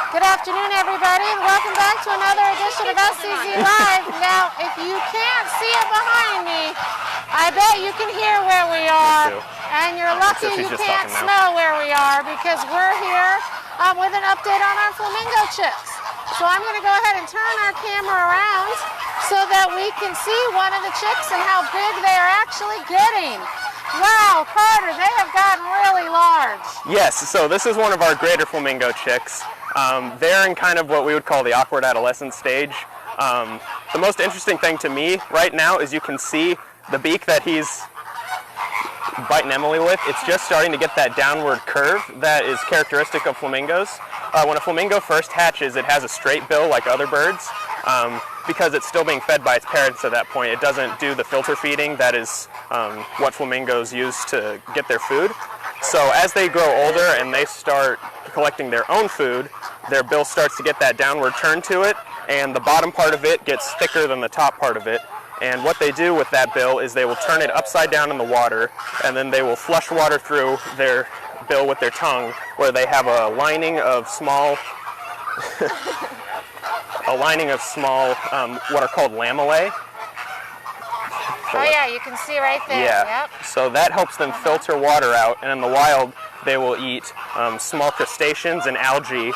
Good afternoon, everybody, and welcome back to another edition of SCZ Live. Now, if you can't see it behind me, I bet you can hear where we are, and you're lucky you can't smell where we are because we're here with an update on our flamingo chicks. So I'm going to go ahead and turn our camera around so that we can see one of the chicks and how big they are actually getting. Wow, Carter, they have gotten really large. Yes, so this is one of our greater flamingo chicks. They're in kind of what we would call the awkward adolescent stage. The most interesting thing to me right now is you can see the beak that he's biting Emily with. It's just starting to get that downward curve that is characteristic of flamingos. When a flamingo first hatches, it has a straight bill like other birds. Because it's still being fed by its parents at that point. It doesn't do the filter feeding that is what flamingos use to get their food. So as they grow older and they start collecting their own food, their bill starts to get that downward turn to it, and the bottom part of it gets thicker than the top part of it. And what they do with that bill is they will turn it upside down in the water, and then they will flush water through their bill with their tongue, where they have a lining of small what are called lamellae. Oh yeah, you can see right there. Yeah. Yep. So that helps them filter water out, and in the wild they will eat small crustaceans and algae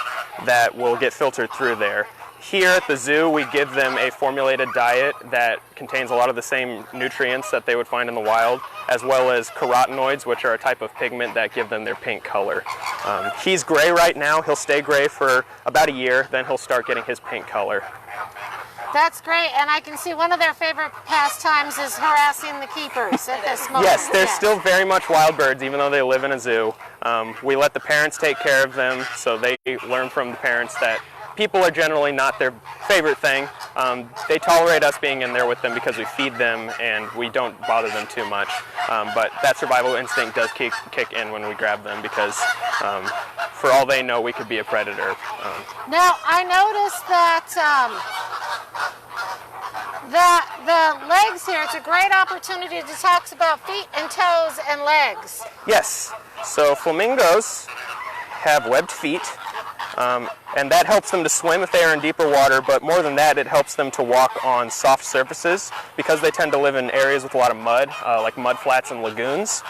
that will get filtered through there. Here at the zoo, we give them a formulated diet that contains a lot of the same nutrients that they would find in the wild, as well as carotenoids, which are a type of pigment that give them their pink color. He's gray right now. He'll stay gray for about a year, then he'll start getting his pink color. That's great, and I can see one of their favorite pastimes is harassing the keepers at this moment. Yes, they're still very much wild birds, even though they live in a zoo. We let the parents take care of them, so they learn from the parents that people are generally not their favorite thing. They tolerate us being in there with them because we feed them and we don't bother them too much. But that survival instinct does kick in when we grab them because for all they know, we could be a predator. Now, I noticed that the legs here, it's a great opportunity to talk about feet and toes and legs. Yes, so flamingos have webbed feet. And that helps them to swim if they are in deeper water, but more than that, it helps them to walk on soft surfaces because they tend to live in areas with a lot of mud, like mud flats and lagoons.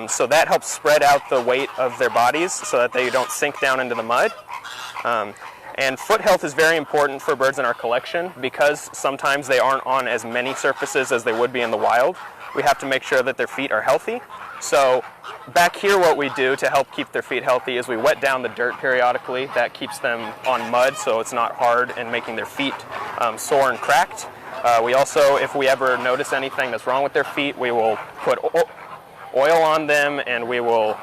So that helps spread out the weight of their bodies so that they don't sink down into the mud. And foot health is very important for birds in our collection because sometimes they aren't on as many surfaces as they would be in the wild. We have to make sure that their feet are healthy. So back here what we do to help keep their feet healthy is we wet down the dirt periodically. That keeps them on mud so it's not hard and making their feet sore and cracked. We also, if we ever notice anything that's wrong with their feet, we will put oil on them and we will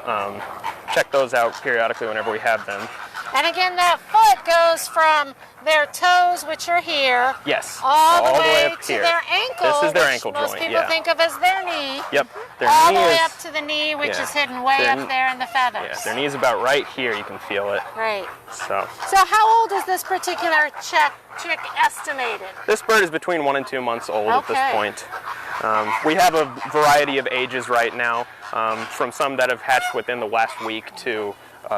check those out periodically whenever we have them. And again, that foot goes from their toes, which are here, yes, all the way up to here. their ankle, this is their ankle most joint, people think of as their knee. Yep. Their all knee the way is, up to the knee, which is hidden way up there in the feathers. Yeah, their knee is about right here. You can feel it. Great. So how old is this particular chick estimated? This bird is between 1 and 2 months old at this point. We have a variety of ages right now, from some that have hatched within the last week to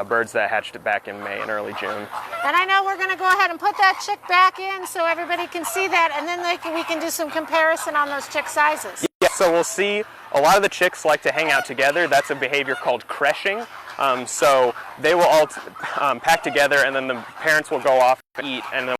birds that hatched back in May and early June. And I know we're going to go ahead and put that chick back in so everybody can see that, and then we can do some comparison on those chick sizes. Yeah, so we'll see a lot of the chicks like to hang out together. That's a behavior called creshing. So they will all pack together, and then the parents will go off and eat, and then